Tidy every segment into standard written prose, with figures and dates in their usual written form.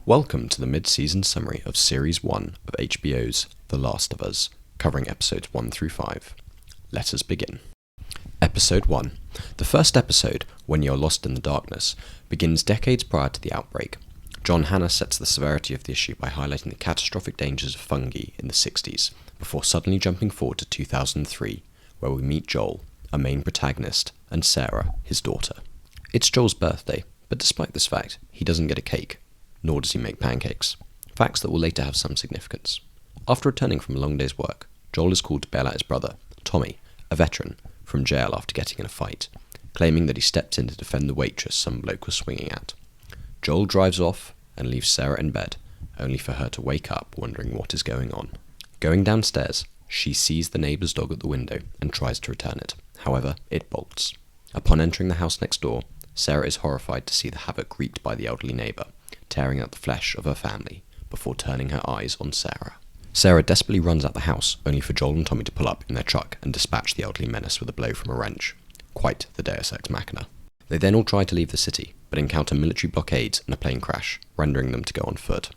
Welcome to the mid-season summary of Series 1 of HBO's The Last of Us, covering episodes 1 through 5. Let us begin. Episode 1. The first episode, When You're Lost in the Darkness, begins decades prior to the outbreak. John Hannah sets the severity of the issue by highlighting the catastrophic dangers of fungi in the 60s, before suddenly jumping forward to 2003, where we meet Joel, a main protagonist, and Sarah, his daughter. It's Joel's birthday, but despite this fact, he doesn't get a cake, nor does he make pancakes, facts that will later have some significance. After returning from a long day's work, Joel is called to bail out his brother, Tommy, a veteran, from jail after getting in a fight, claiming that he stepped in to defend the waitress some bloke was swinging at. Joel drives off and leaves Sarah in bed, only for her to wake up wondering what is going on. Going downstairs, she sees the neighbour's dog at the window and tries to return it. However, it bolts. Upon entering the house next door, Sarah is horrified to see the havoc wreaked by the elderly neighbour, tearing out the flesh of her family before turning her eyes on Sarah. Sarah desperately runs out the house, only for Joel and Tommy to pull up in their truck and dispatch the elderly menace with a blow from a wrench. Quite the Deus Ex Machina. They then all try to leave the city, but encounter military blockades and a plane crash, rendering them to go on foot.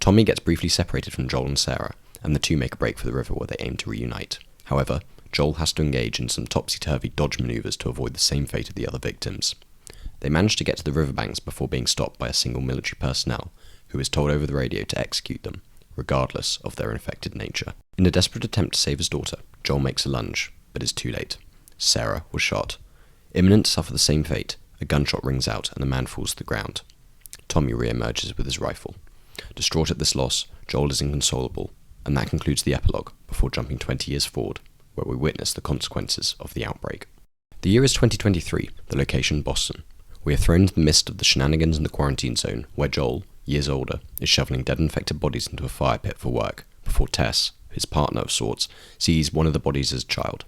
Tommy gets briefly separated from Joel and Sarah, and the two make a break for the river where they aim to reunite. However, Joel has to engage in some topsy-turvy dodge manoeuvres to avoid the same fate of the other victims. They manage to get to the riverbanks before being stopped by a single military personnel, who is told over the radio to execute them, regardless of their infected nature. In a desperate attempt to save his daughter, Joel makes a lunge, but is too late. Sarah was shot. Imminent to suffer the same fate, a gunshot rings out and the man falls to the ground. Tommy re-emerges with his rifle. Distraught at this loss, Joel is inconsolable, and that concludes the epilogue, before jumping 20 years forward, where we witness the consequences of the outbreak. The year is 2023, the location Boston. We are thrown into the midst of the shenanigans in the quarantine zone, where Joel, years older, is shoveling dead infected bodies into a fire pit for work, before Tess, his partner of sorts, sees one of the bodies as a child.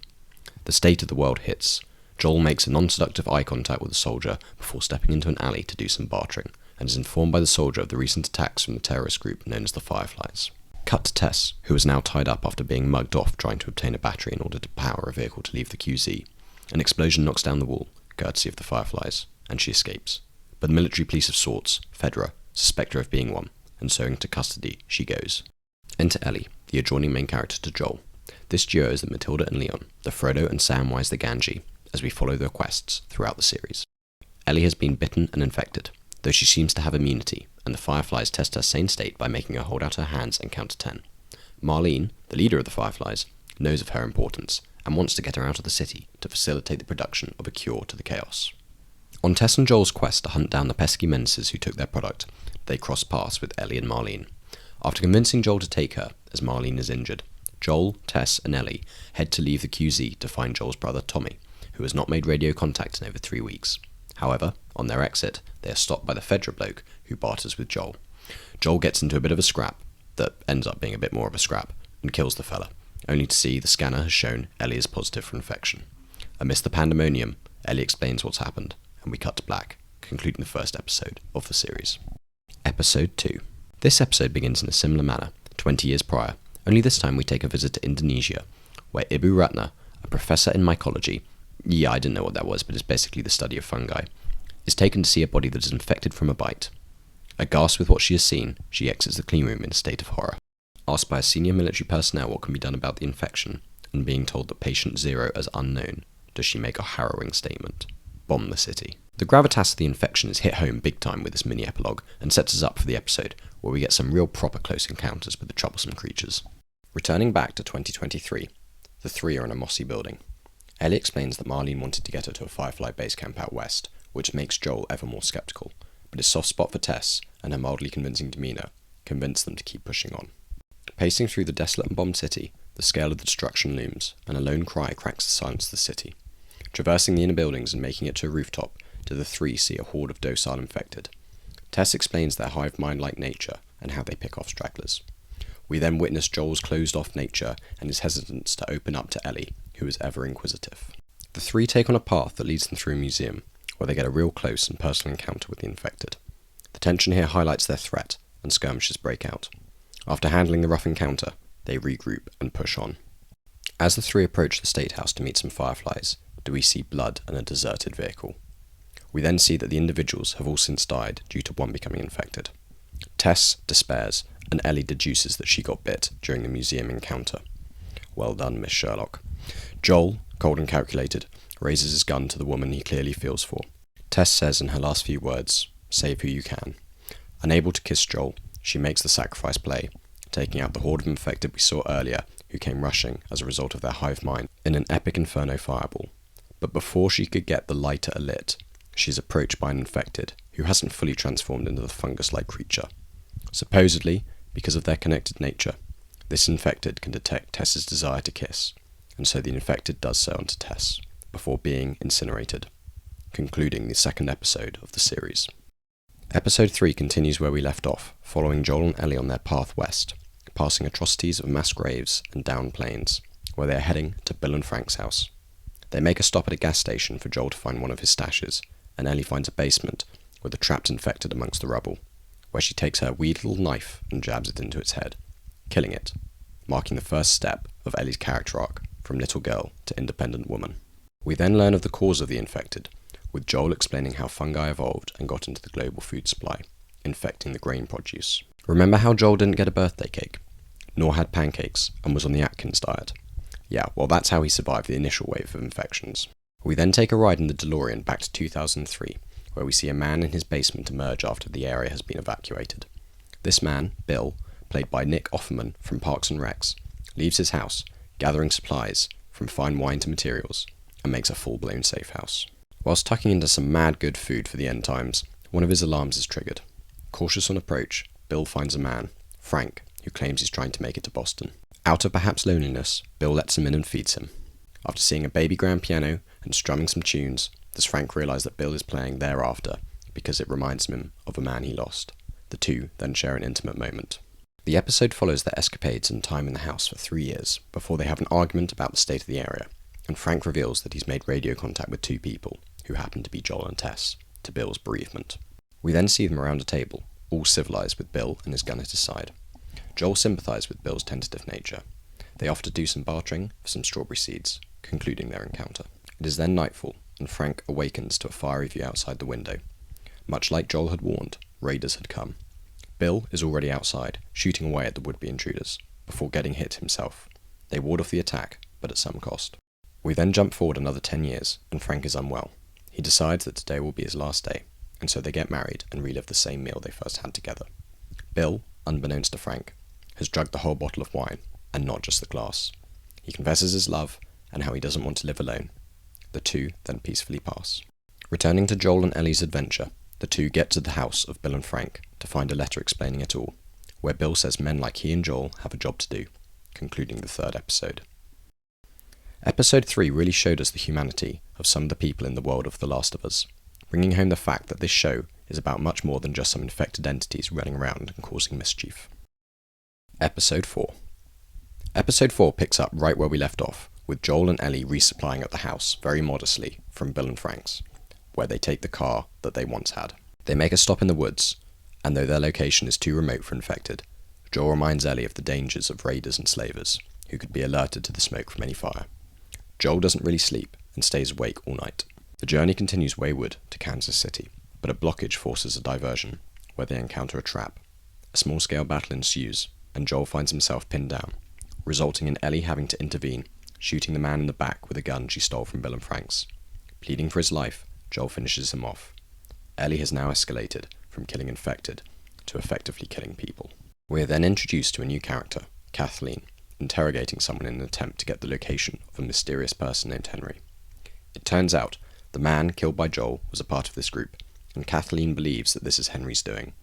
The state of the world hits. Joel makes a non-seductive eye contact with a soldier before stepping into an alley to do some bartering, and is informed by the soldier of the recent attacks from the terrorist group known as the Fireflies. Cut to Tess, who is now tied up after being mugged off trying to obtain a battery in order to power a vehicle to leave the QZ. An explosion knocks down the wall, courtesy of the Fireflies, and she escapes. But the military police of sorts, Fedra, suspect her of being one, and so into custody she goes. Enter Ellie, the adjoining main character to Joel. This duo is the Matilda and Leon, the Frodo and Samwise the Ganji, as we follow their quests throughout the series. Ellie has been bitten and infected, though she seems to have immunity, and the Fireflies test her sane state by making her hold out her hands and count to 10. Marlene, the leader of the Fireflies, knows of her importance, and wants to get her out of the city to facilitate the production of a cure to the chaos. On Tess and Joel's quest to hunt down the pesky menaces who took their product, they cross paths with Ellie and Marlene. After convincing Joel to take her, as Marlene is injured, Joel, Tess, and Ellie head to leave the QZ to find Joel's brother Tommy, who has not made radio contact in over 3 weeks. However, on their exit, they are stopped by the Fedra bloke, who barters with Joel. Joel gets into a bit of a scrap, that ends up being a bit more of a scrap, and kills the fella, only to see the scanner has shown Ellie is positive for infection. Amidst the pandemonium, Ellie explains what's happened, and we cut to black, concluding the first episode of the series. Episode 2. This episode begins in a similar manner, 20 years prior, only this time we take a visit to Indonesia, where Ibu Ratna, a professor in mycology, I didn't know what that was, but it's basically the study of fungi, is taken to see a body that is infected from a bite. Aghast with what she has seen, she exits the clean room in a state of horror. Asked by a senior military personnel what can be done about the infection, and being told that patient 0 is unknown, does she make a harrowing statement: bomb the city. The gravitas of the infection is hit home big time with this mini-epilogue, and sets us up for the episode, where we get some real proper close encounters with the troublesome creatures. Returning back to 2023, the three are in a mossy building. Ellie explains that Marlene wanted to get her to a Firefly base camp out west, which makes Joel ever more sceptical, but his soft spot for Tess, and her mildly convincing demeanour, convince them to keep pushing on. Pacing through the desolate and bombed city, the scale of the destruction looms, and a lone cry cracks the silence of the city. Traversing the inner buildings and making it to a rooftop, the three see a horde of docile infected. Tess explains their hive mind-like nature and how they pick off stragglers. We then witness Joel's closed-off nature and his hesitance to open up to Ellie, who is ever inquisitive. The three take on a path that leads them through a museum, where they get a real close and personal encounter with the infected. The tension here highlights their threat, and skirmishes break out. After handling the rough encounter, they regroup and push on. As the three approach the State House to meet some Fireflies, do we see blood and a deserted vehicle. We then see that the individuals have all since died due to one becoming infected. Tess despairs, and Ellie deduces that she got bit during the museum encounter. Well done, Miss Sherlock. Joel, cold and calculated, raises his gun to the woman he clearly feels for. Tess says in her last few words, "Save who you can." Unable to kiss Joel, she makes the sacrifice play, taking out the horde of infected we saw earlier who came rushing as a result of their hive mind in an epic inferno fireball. But before she could get the lighter alit, she is approached by an infected who hasn't fully transformed into the fungus-like creature. Supposedly, because of their connected nature, this infected can detect Tess's desire to kiss, and so the infected does so onto Tess, before being incinerated, concluding the second episode of the series. Episode 3 continues where we left off, following Joel and Ellie on their path west, passing atrocities of mass graves and down plains, where they are heading to Bill and Frank's house. They make a stop at a gas station for Joel to find one of his stashes, and Ellie finds a basement with a trapped infected amongst the rubble, where she takes her wee little knife and jabs it into its head, killing it, marking the first step of Ellie's character arc from little girl to independent woman. We then learn of the cause of the infected, with Joel explaining how fungi evolved and got into the global food supply, infecting the grain produce. Remember how Joel didn't get a birthday cake, nor had pancakes, and was on the Atkins diet? Yeah, well, that's how he survived the initial wave of infections. We then take a ride in the DeLorean back to 2003, where we see a man in his basement emerge after the area has been evacuated. This man, Bill, played by Nick Offerman from Parks and Recs, leaves his house, gathering supplies, from fine wine to materials, and makes a full-blown safe house. Whilst tucking into some mad good food for the end times, one of his alarms is triggered. Cautious on approach, Bill finds a man, Frank, who claims he's trying to make it to Boston. Out of perhaps loneliness, Bill lets him in and feeds him. After seeing a baby grand piano and strumming some tunes, does Frank realise that Bill is playing thereafter because it reminds him of a man he lost. The two then share an intimate moment. The episode follows their escapades and time in the house for 3 years before they have an argument about the state of the area, and Frank reveals that he's made radio contact with 2 people, who happen to be Joel and Tess, to Bill's bereavement. We then see them around a table, all civilised with Bill and his gun at his side. Joel sympathises with Bill's tentative nature. They offer to do some bartering for some strawberry seeds, concluding their encounter. It is then nightfall, and Frank awakens to a fiery view outside the window. Much like Joel had warned, raiders had come. Bill is already outside, shooting away at the would-be intruders, before getting hit himself. They ward off the attack, but at some cost. We then jump forward another 10 years, and Frank is unwell. He decides that today will be his last day, and so they get married and relive the same meal they first had together. Bill, unbeknownst to Frank, has drugged the whole bottle of wine, and not just the glass. He confesses his love, and how he doesn't want to live alone. The two then peacefully pass. Returning to Joel and Ellie's adventure, the two get to the house of Bill and Frank to find a letter explaining it all, where Bill says men like he and Joel have a job to do, concluding the 3rd episode. Episode 3 really showed us the humanity of some of the people in the world of The Last of Us, bringing home the fact that this show is about much more than just some infected entities running around and causing mischief. Episode 4. Episode 4 picks up right where we left off, with Joel and Ellie resupplying at the house, very modestly, from Bill and Frank's, where they take the car that they once had. They make a stop in the woods, and though their location is too remote for infected, Joel reminds Ellie of the dangers of raiders and slavers, who could be alerted to the smoke from any fire. Joel doesn't really sleep, and stays awake all night. The journey continues wayward to Kansas City, but a blockage forces a diversion, where they encounter a trap. A small-scale battle ensues, and Joel finds himself pinned down, resulting in Ellie having to intervene, shooting the man in the back with a gun she stole from Bill and Frank's. Pleading for his life, Joel finishes him off. Ellie has now escalated from killing infected to effectively killing people. We are then introduced to a new character, Kathleen, interrogating someone in an attempt to get the location of a mysterious person named Henry. It turns out the man killed by Joel was a part of this group, and Kathleen believes that this is Henry's doing,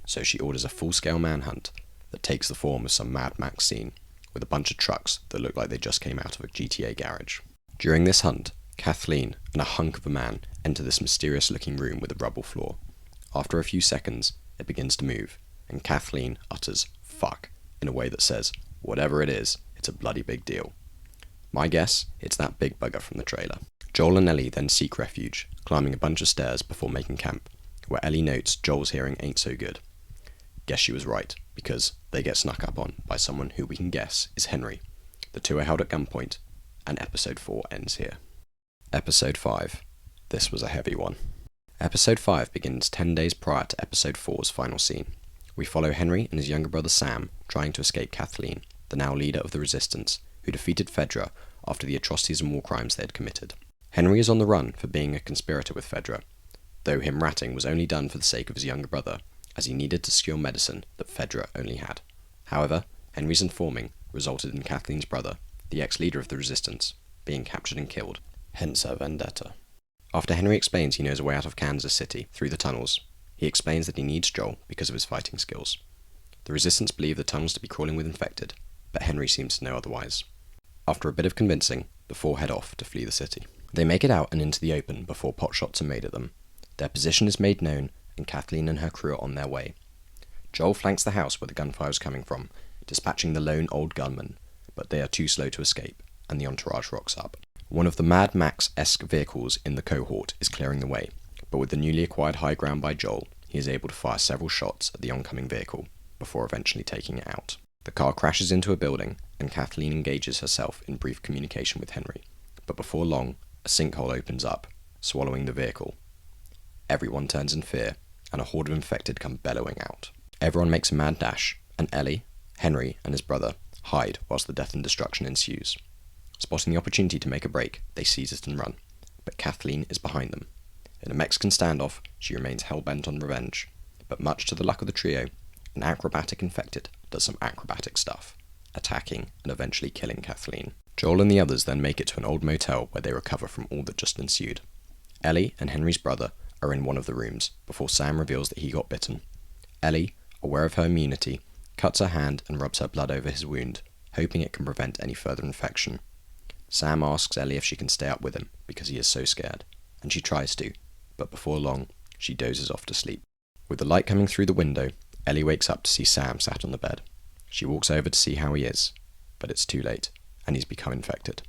so she orders a full-scale manhunt that takes the form of some Mad Max scene, with a bunch of trucks that look like they just came out of a GTA garage. During this hunt, Kathleen and a hunk of a man enter this mysterious-looking room with a rubble floor. After a few seconds, it begins to move, and Kathleen utters "fuck" in a way that says, whatever it is, it's a bloody big deal. My guess, it's that big bugger from the trailer. Joel and Ellie then seek refuge, climbing a bunch of stairs before making camp, where Ellie notes Joel's hearing ain't so good. Guess she was right, because they get snuck up on by someone who we can guess is Henry. The two are held at gunpoint, and episode 4 ends here. Episode 5. This was a heavy one. Episode 5 begins 10 days prior to episode 4's final scene, We follow Henry and his younger brother Sam trying to escape Kathleen, the now leader of the Resistance, who defeated Fedra after the atrocities and war crimes they had committed. Henry is on the run for being a conspirator with Fedra, though him ratting was only done for the sake of his younger brother, as he needed to secure medicine that Fedra only had. However, Henry's informing resulted in Kathleen's brother, the ex-leader of the Resistance, being captured and killed, hence her vendetta. After Henry explains he knows a way out of Kansas City through the tunnels, he explains that he needs Joel because of his fighting skills. The Resistance believe the tunnels to be crawling with infected, but Henry seems to know otherwise. After a bit of convincing, the four head off to flee the city. They make it out and into the open before potshots are made at them. Their position is made known, and Kathleen and her crew are on their way. Joel flanks the house where the gunfire is coming from, dispatching the lone old gunman, but they are too slow to escape, and the entourage rocks up. One of the Mad Max-esque vehicles in the cohort is clearing the way, but with the newly acquired high ground by Joel, he is able to fire several shots at the oncoming vehicle, before eventually taking it out. The car crashes into a building, and Kathleen engages herself in brief communication with Henry, but before long, a sinkhole opens up, swallowing the vehicle. Everyone turns in fear, and a horde of infected come bellowing out. Everyone makes a mad dash, and Ellie, Henry, and his brother hide whilst the death and destruction ensues. Spotting the opportunity to make a break, they seize it and run, but Kathleen is behind them. In a Mexican standoff, she remains hell-bent on revenge, but much to the luck of the trio, an acrobatic infected does some acrobatic stuff, attacking and eventually killing Kathleen. Joel and the others then make it to an old motel where they recover from all that just ensued. Ellie and Henry's brother are in one of the rooms before Sam reveals that he got bitten. Ellie, aware of her immunity, cuts her hand and rubs her blood over his wound, hoping it can prevent any further infection. Sam asks Ellie if she can stay up with him because he is so scared, and she tries to, but before long, she dozes off to sleep. With the light coming through the window, Ellie wakes up to see Sam sat on the bed. She walks over to see how he is, but it's too late, and he's become infected.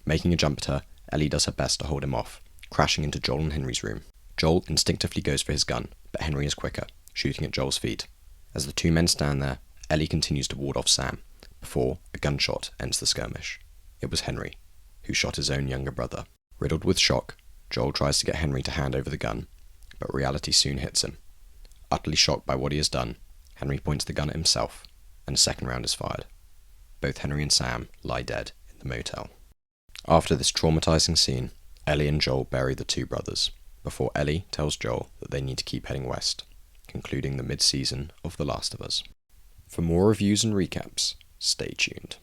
Making a jump at her, Ellie does her best to hold him off, crashing into Joel and Henry's room. Joel instinctively goes for his gun, but Henry is quicker, shooting at Joel's feet. As the two men stand there, Ellie continues to ward off Sam, before a gunshot ends the skirmish. It was Henry, who shot his own younger brother. Riddled with shock, Joel tries to get Henry to hand over the gun, but reality soon hits him. Utterly shocked by what he has done, Henry points the gun at himself, and a second round is fired. Both Henry and Sam lie dead in the motel. After this traumatizing scene, Ellie and Joel bury the two brothers, before Ellie tells Joel that they need to keep heading west, concluding the mid-season of The Last of Us. For more reviews and recaps, stay tuned.